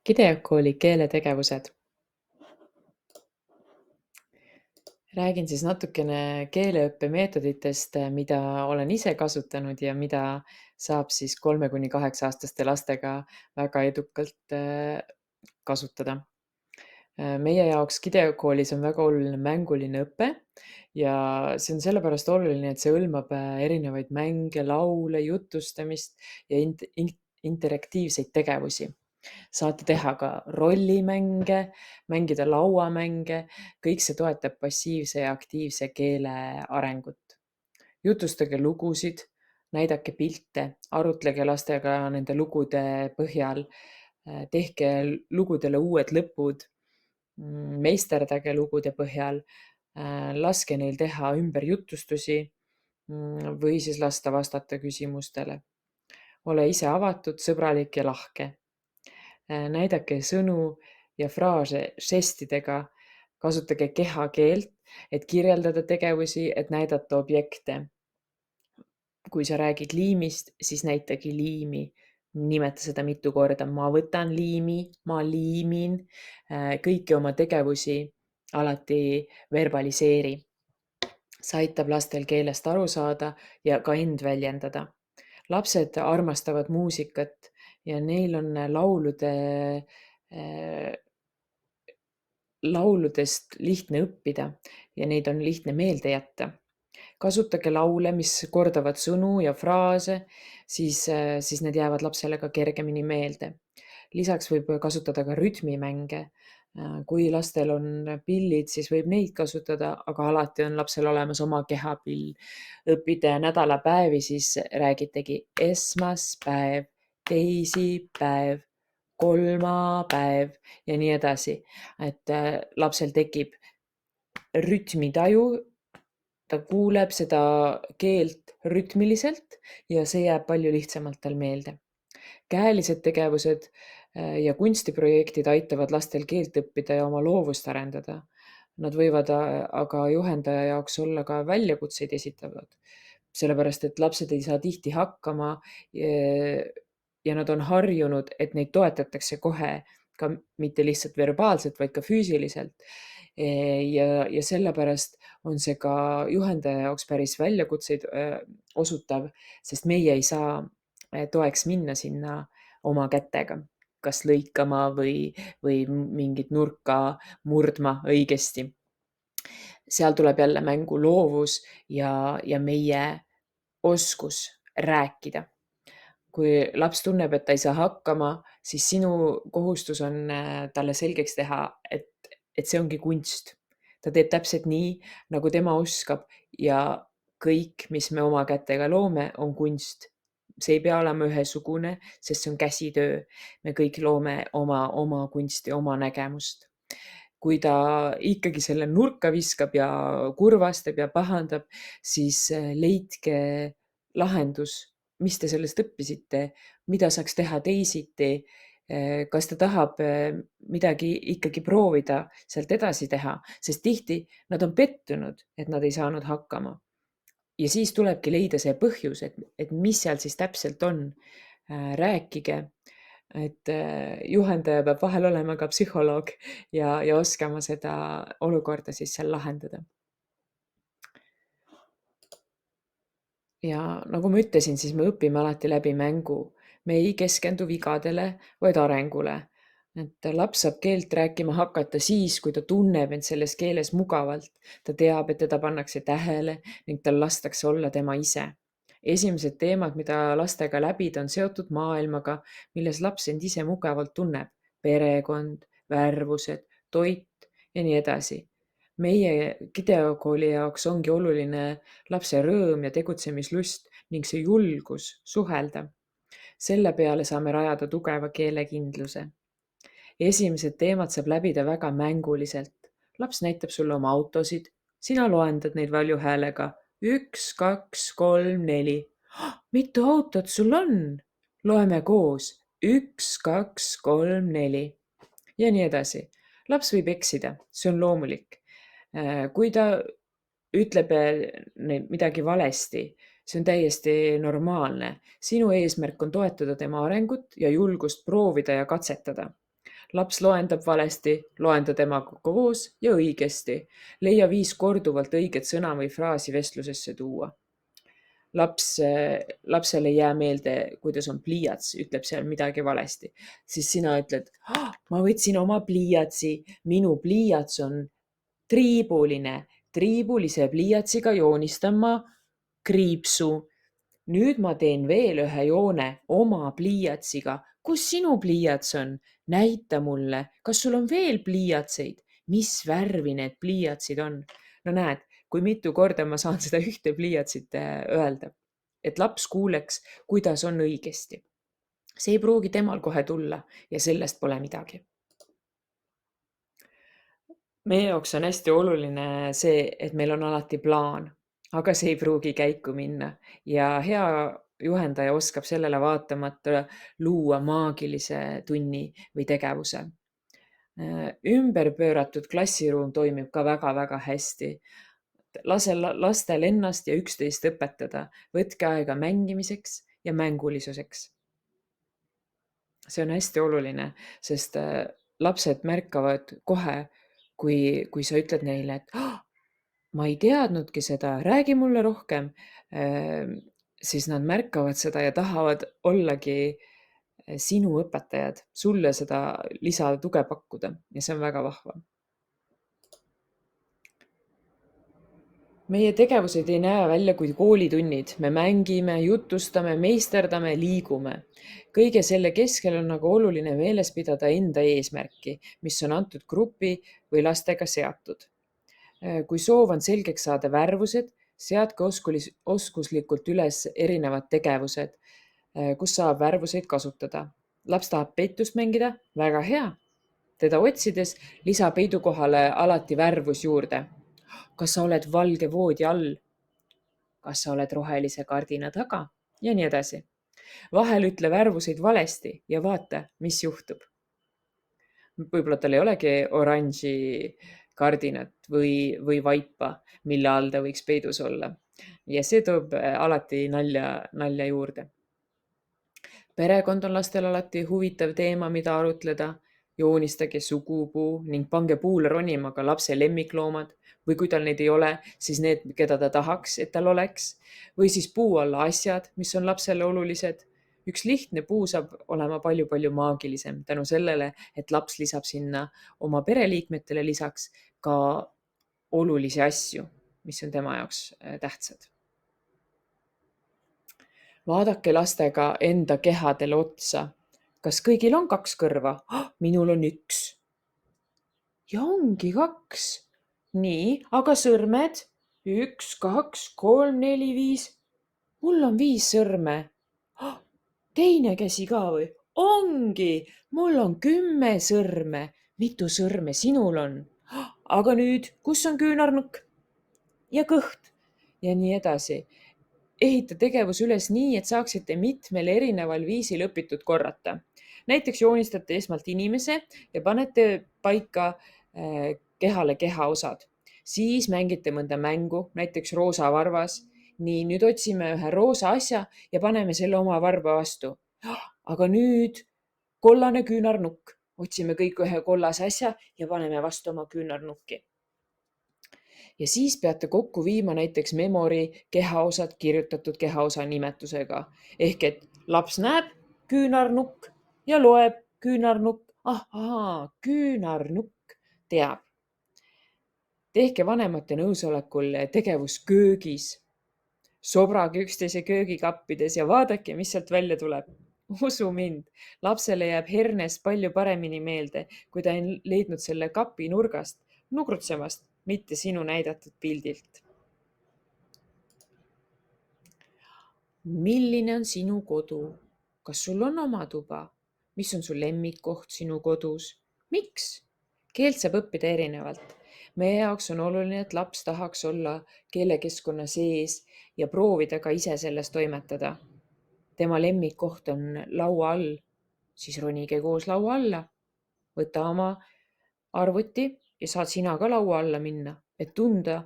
Gideonkooli keeletegevused. Räägin siis natukene keeleõppemeetoditest, mida olen ise kasutanud ja mida saab siis 3–8-aastaste lastega väga edukalt kasutada. Meie jaoks Gideonkoolis on väga oluline mänguline õpe ja see on sellepärast oluline, et see hõlmab erinevaid mänge, laule, jutustamist ja interaktiivseid tegevusi. Saate teha ka rollimänge, mängida lauamänge, kõik see toetab passiivse ja aktiivse keele arengut. Jutustage lugusid, näidake pilte, arutlege lastega nende lugude põhjal, tehke lugudele uued lõpud, meisterdage lugude põhjal, laske neil teha ümberjutustusi või siis lasta vastata küsimustele. Ole ise avatud, sõbralik ja lahke. Näidake sõnu ja fraase žestidega, kasutage kehakeelt, et kirjeldada tegevusi, et näidata objekte. Kui sa räägid liimist, siis näitagi liimi. Nimeta seda mitu korda. Ma võtan liimi, ma liimin. Kõiki oma tegevusi alati verbaliseeri. See aitab lastel keelest aru saada ja ka end väljendada. Lapsed armastavad muusikat ja neil on lauludest lihtne õppida ja neid on lihtne meelde jätta. Kasutage laule, mis kordavad sõnu ja fraase, siis need jäävad lapsele ka kergemini meelde. Lisaks võib kasutada ka rütmimänge. Kui lastel on pillid, siis võib neid kasutada, aga alati on lapsel olemas oma kehapill. Õpite nädalapäevi, siis räägitegi esmaspäev, teisipäev, kolmapäev ja nii edasi. Et lapsel tekib rütmitaju, ta kuuleb seda keelt rütmiliselt ja see jääb palju lihtsamalt tal meelde. Käelised tegevused ja kunstiprojektid aitavad lastel keelt õppida ja oma loovust arendada. Nad võivad aga juhendaja jaoks olla ka väljakutseid esitavad, sellepärast et lapsed ei saa tihti hakkama ja nad on harjunud, et neid toetatakse kohe, ka mitte lihtsalt verbaalselt, vaid ka füüsiliselt. Ja sellepärast on see ka juhendaja jaoks päris väljakutseid osutav, sest meie ei saa toeks minna sinna oma kätega, kas lõikama või mingit nurka murdma õigesti. Seal tuleb jälle mängu loovus ja meie oskus rääkida. Kui laps tunneb, et ta ei saa hakkama, siis sinu kohustus on talle selgeks teha, et see ongi kunst. Ta teeb täpselt nii, nagu tema oskab ja kõik, mis me oma kätega loome, on kunst. See ei pea olema ühesugune, sest see on käsitöö. Me kõik loome oma kunsti, oma nägemust. Kui ta ikkagi selle nurka viskab ja kurvastab ja pahandab, siis leidke lahendus, mis te sellest õppisite, mida saaks teha teisiti. Kas ta tahab midagi ikkagi proovida sealt edasi teha, sest tihti nad on pettunud, et nad ei saanud hakkama. Ja siis tulebki leida see põhjus, et mis seal siis täpselt on. Rääkige, et juhendaja peab vahel olema ka psühholoog ja oskama seda olukorda siis seal lahendada. Ja nagu ma ütlesin, siis me õpime alati läbi mängu. Me ei keskendu vigadele, vaid arengule. Et laps saab keelt rääkima hakata siis, kui ta tunneb end selles keeles mugavalt. Ta teab, et teda pannakse tähele ning tal lastakse olla tema ise. Esimesed teemad, mida lastega läbida, on seotud maailmaga, milles laps end ise mugavalt tunneb. Perekond, värvused, toit ja nii edasi. Meie Gideonkooli jaoks ongi oluline lapse rõõm ja tegutsemislust ning see julgus suhelda. Selle peale saame rajada tugeva keelekindluse. Esimesed teemad saab läbida väga mänguliselt. Laps näitab sulle oma autosid, sina loendad neid valju häälega. 1, 2, 3, 4. Mitu autot sul on? Loeme koos. 1, 2, 3, 4. Ja nii edasi. Laps võib eksida, see on loomulik. Kui ta ütleb midagi valesti, see on täiesti normaalne. Sinu eesmärk on toetada tema arengut ja julgust proovida ja katsetada. Laps loendab valesti, loenda temaga koos ja õigesti. Leia 5 korduvalt õiget sõna või fraasi vestlusesse tuua. Lapsele ei jää meelde, kuidas on pliiats, ütleb seal midagi valesti. Siis sina ütled, ma võtsin oma pliiatsi, minu pliiats on triibuline, triibulise pliiatsiga joonistan ma kriipsu. Nüüd ma teen veel ühe joone oma pliiatsiga. Kus sinu pliiats on? Näita mulle, kas sul on veel pliiatseid? Mis värvi need pliiatsid on? No näed, kui mitu korda ma saan seda ühte pliiatsit öelda, et laps kuuleks, kuidas on õigesti. See ei pruugi temal kohe tulla ja sellest pole midagi. Meie jaoks on hästi oluline see, et meil on alati plaan, aga see ei pruugi käiku minna ja hea juhendaja oskab sellele vaatamata luua maagilise tunni või tegevuse. Ümber pööratud klassiruum toimib ka väga-väga hästi. Lase lastel ennast ja üksteist õpetada. Võtke aega mängimiseks ja mängulisuseks. See on hästi oluline, sest lapsed märkavad kohe, kui sa ütled neile, et ma ei teadnudki seda, räägi mulle rohkem, siis nad märkavad seda ja tahavad ollagi sinu õpetajad, sulle seda lisatuge pakkuda ja see on väga vahva. Meie tegevused ei näe välja kui koolitunnid. Me mängime, jutustame, meisterdame, liigume. Kõige selle keskel on aga oluline meeles pidada enda eesmärki, mis on antud grupi või lastega seatud. Kui soov on selgeks saada värvused, seadke oskuslikult üles erinevad tegevused, kus saab värvuseid kasutada. Laps tahab peitust mängida? Väga hea. Teda otsides lisa peidu kohale alati värvus juurde. Kas sa oled valge voodi all? Kas sa oled rohelise kardina taga? Ja nii edasi. Vahel ütle värvuseid valesti ja vaata, mis juhtub. Võib-olla tal ei olegi oranži kardinat või vaipa, mille all ta võiks peidus olla. Ja see toob alati nalja juurde. Perekond on lastel alati huvitav teema, mida arutleda. Joonistage sugupuu ning pange puule ronima ka lapse lemmikloomad või kui tal neid ei ole, siis need, keda ta tahaks, et tal oleks. Või siis puu alla asjad, mis on lapsele olulised. Üks lihtne puu saab olema palju-palju maagilisem tänu sellele, et laps lisab sinna oma pereliikmetele lisaks ka olulisi asju, mis on tema jaoks tähtsad. Vaadake lastega enda kehadele otsa. Kas kõigil on 2 kõrva? Minul on 1. Ja ongi 2. Nii, aga sõrmed? 1, 2, 3, 4, 5. Mul on 5 sõrme. Teine käsi ka või? Ongi, mul on 10 sõrme. Mitu sõrme sinul on? Aga nüüd, kus on küünarnukk? Ja kõht? Ja nii edasi. Ehita tegevus üles nii, et saaksite mitmel erineval viisil õpitud korrata. Näiteks joonistate esmalt inimese ja panete paika kehale kehaosad. Siis mängite mõnda mängu, näiteks roosa varvas. Nii, nüüd otsime ühe roosa asja ja paneme selle oma varba vastu. Aga nüüd kollane küünarnukk. Otsime kõik ühe kollase asja ja paneme vastu oma küünarnukki. Ja siis peate kokku viima näiteks memori kehaosad kirjutatud kehaosa nimetusega. Ehk et laps näeb küünarnukk ja loeb küünarnukk. Ahaa, küünarnukk teab. Tehke vanemate nõusolekul tegevus köögis. Sobrage üksteise köögikappides ja vaadake, mis sealt välja tuleb. Usu mind, lapsele jääb hernes palju paremini meelde, kui ta on leidnud selle kapi nurgast, nugrutsemast, mitte sinu näidatud pildilt. Milline on sinu kodu? Kas sul on oma tuba? Mis on su lemmikkoht sinu kodus? Miks? Keelt saab õppida erinevalt. Meie jaoks on oluline, et laps tahaks olla keelekeskkonna sees ja proovida ka ise selles toimetada. Tema lemmikkoht on laua all, siis ronige koos laua alla. Võta oma arvuti ja saad sina ka laua alla minna, et tunda,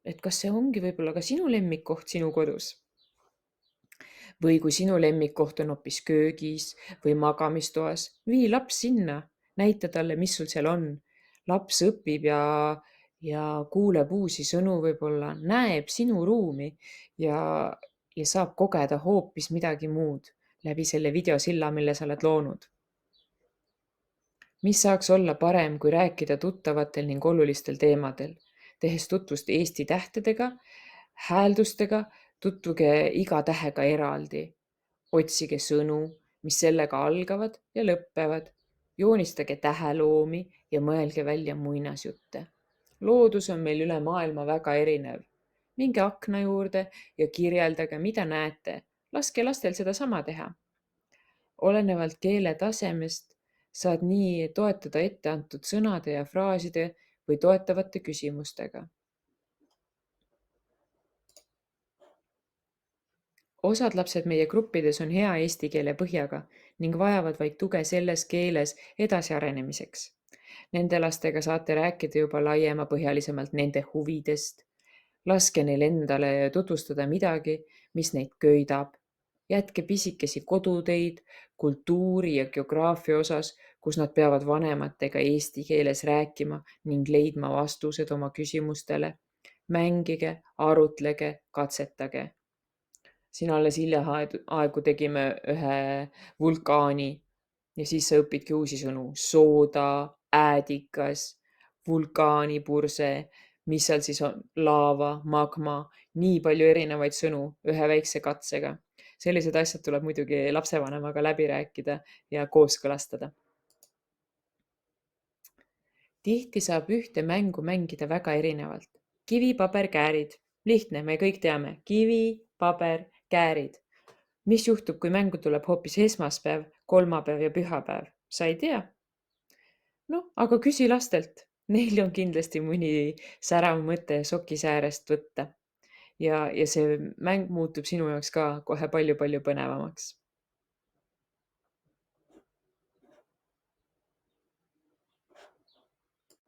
et kas see ongi võib-olla ka sinu lemmikkoht sinu kodus. Või kui sinu lemmikkoht on hoopis köögis või magamistoas, vii laps sinna näita talle, mis sul seal on. Laps õpib ja kuuleb uusi sõnu võib-olla, näeb sinu ruumi ja, ja saab kogeda hoopis midagi muud läbi selle videosilla, mille sa oled loonud. Mis saaks olla parem, kui rääkida tuttavatel ning olulistel teemadel, tehes tutvust Eesti tähtedega, hääldustega, tutvuge iga tähega eraldi. Otsige sõnu, mis sellega algavad ja lõppevad. Joonistage täheloomi ja mõelge välja muinasjutte. Loodus on meil üle maailma väga erinev. Minge akna juurde ja kirjeldage, mida näete. Laske lastel seda sama teha. Olenevalt keele tasemest saad nii toetada etteantud sõnade ja fraaside või toetavate küsimustega. Osad lapsed meie gruppides on hea eesti keele põhjaga ning vajavad vaid tuge selles keeles edasiarenemiseks. Nende lastega saate rääkida juba laiemapõhjalisemalt nende huvidest. Laske neil endale tutvustada midagi, mis neid köidab. Jätke pisikesi koduteid kultuuri ja geograafia osas, kus nad peavad vanematega eesti keeles rääkima ning leidma vastused oma küsimustele. Mängige, arutlege, katsetage. Siin alles hiljaaegu tegime ühe vulkaani ja siis sa õpidki uusi sõnu. Sooda, äädikas, vulkaanipurse, mis seal siis on, laava, magma, nii palju erinevaid sõnu ühe väikse katsega. Sellised asjad tuleb muidugi lapsevanemaga läbi rääkida ja kooskõlastada. Tihti saab ühte mängu mängida väga erinevalt. Kivi, paber, käärid. Lihtne, me kõik teame. Kivi, paber, käärid. Mis juhtub, kui mängu tuleb hoopis esmaspäev, kolmapäev ja pühapäev? Sa ei tea? No, aga küsi lastelt. Neil on kindlasti mõni särav mõte sokisäärest võtta. Ja see mäng muutub sinu jaoks ka kohe palju-palju põnevamaks.